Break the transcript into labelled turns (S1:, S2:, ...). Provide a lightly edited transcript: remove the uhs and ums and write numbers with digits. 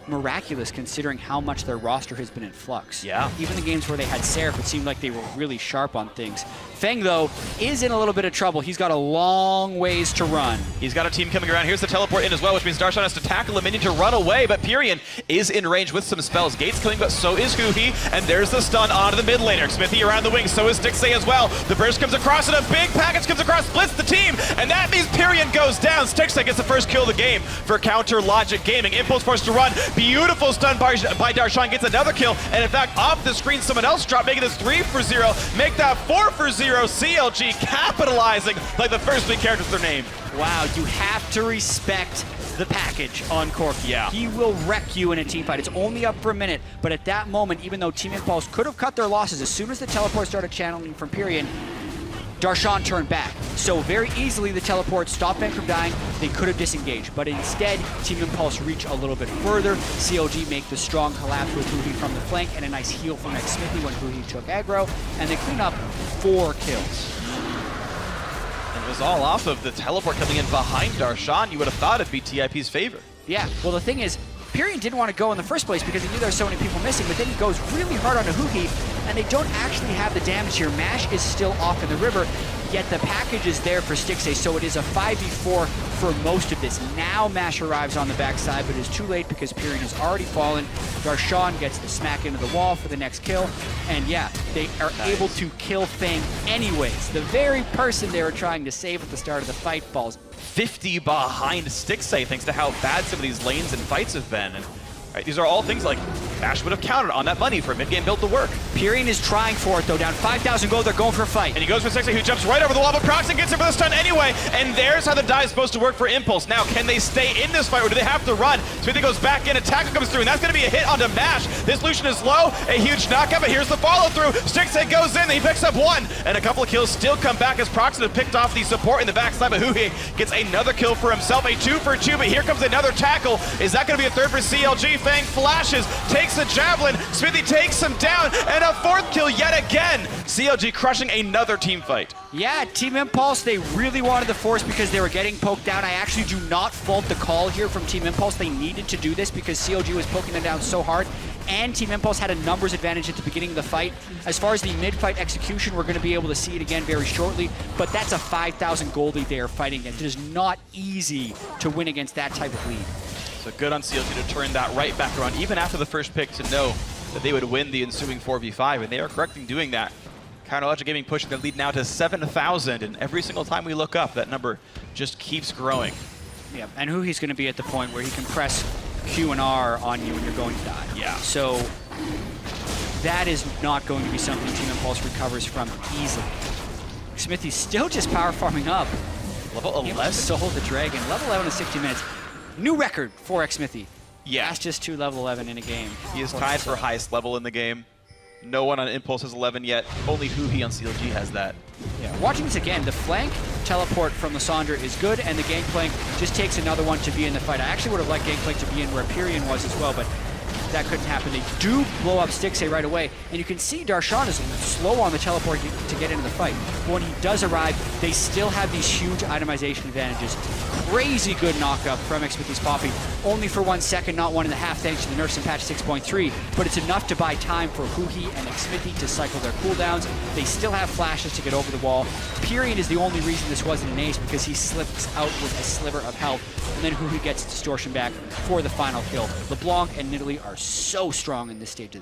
S1: miraculous considering how much their roster has been in flux.
S2: Yeah.
S1: Even the games where they had Seraph, it seemed like they were really sharp on things. Feng, though, is in a little bit of trouble. He's got a long ways to run.
S2: He's got a team coming around. Here's the teleport in as well, which means Darshan has to tackle a minion to run away, but Pyrion is in range with some spells. Gate's killing, but so is Huhi, and there's the stun onto the mid laner. Smithy around the wing, so is Stixay as well. The burst comes across, and a big package comes across, splits the team, and that means Pyrion goes down. Stixay gets the first kill of the game for Counter Logic Gaming. Impulse forced to run. Beautiful stun by Darshan, gets another kill, and in fact, off the screen, someone else dropped, making this 3-for-0, make that 4-for-0. CLG capitalizing like the first big characters their name.
S1: Wow, you have to respect the package on Corki.
S2: Yeah.
S1: He will wreck you in a team fight. It's only up for a minute, but at that moment, even though Team Impulse could have cut their losses, as soon as the teleport started channeling from Pyrion, Darshan turned back. So very easily the teleport stopped Feng from dying. They could have disengaged, but instead Team Impulse reach a little bit further. CLG make the strong collapse with Huhi from the flank and a nice heal from Smithy when Huhi took aggro, and they clean up 4 kills.
S2: And it was all off of the teleport coming in behind Darshan. You would have thought it'd be TIP's favor.
S1: Yeah, well the thing is, Pyrion didn't want to go in the first place because he knew there were so many people missing, but then he goes really hard onto Huhi, and they don't actually have the damage here. Mash is still off in the river, yet the package is there for Stixay, so it is a 5v4 for most of this. Now Mash arrives on the backside, but it's too late because Pyrion has already fallen. Darshan gets the smack into the wall for the next kill, and yeah, they are able to kill Feng anyways. The very person they were trying to save at the start of the fight falls
S2: 50 behind Stixay, thanks to how bad some of these lanes and fights have been. And right, these are all things like Ash would have counted on that money for a mid-game build to work.
S1: Pyrion is trying for it though, down 5,000 gold, they're going for a fight.
S2: And he goes for Stixay, who jumps right over the wall, but Proxy gets him for the stun anyway, and there's how the die is supposed to work for Impulse. Now, can they stay in this fight, or do they have to run? Smithy goes back in, a tackle comes through, and that's going to be a hit onto Mash. This Lucian is low, a huge knockup, but here's the follow-through. Stixay goes in, he picks up 1, and a couple of kills still come back as Proxy picked off the support in the backside, but Huhi gets another kill for himself, a 2-for-2, but here comes another tackle. Is that going to be a 3rd for CLG? Feng flashes, takes the javelin, Smithy takes him down, and a 4th kill yet again. CLG crushing another team fight.
S1: Yeah, Team Impulse, they really wanted the force because they were getting poked down. I actually do not fault the call here from Team Impulse. They needed to do this because CLG was poking them down so hard, and Team Impulse had a numbers advantage at the beginning of the fight. As far as the mid-fight execution, we're going to be able to see it again very shortly, but that's a 5,000 gold lead they are fighting against. It is not easy to win against that type of lead.
S2: So good on CLG to turn that right back around, even after the first pick, to know that they would win the ensuing 4v5, and they are correct in doing that. Counter Logic Gaming pushing their lead now to 7,000, and every single time we look up, that number just keeps growing.
S1: Yeah, and Huhi's going to be at the point where he can press Q and R on you and you're going to die.
S2: Yeah.
S1: So that is not going to be something Team Impulse recovers from easily. Smithy's still just power farming up.
S2: Level 11?
S1: Soul the Dragon. Level 11 in 60 minutes. New record for Smithy.
S2: Yeah.
S1: Fastest to level 11 in a game.
S2: He is tied for highest level in the game. No one on Impulse has 11 yet. Only Huhi on CLG has that.
S1: Yeah, watching this again, the flank teleport from Lysandra is good, and the Gangplank just takes another one to be in the fight. I actually would have liked Gangplank to be in where Pyrion was as well, but that couldn't happen. They do blow up Stixay right away, and you can see Darshan is slow on the teleport to get into the fight. But when he does arrive, they still have these huge itemization advantages. Crazy good knockup from Smithy's Poppy, only for 1 second, not 1.5, thanks to the nerfs in patch 6.3, but it's enough to buy time for Huhi and Smithy to cycle their cooldowns. They still have flashes to get over the wall. Pyrion is the only reason this wasn't an ace, because he slips out with a sliver of health, and then Huhi gets distortion back for the final kill. LeBlanc and Nidalee are so strong in this stage of the game.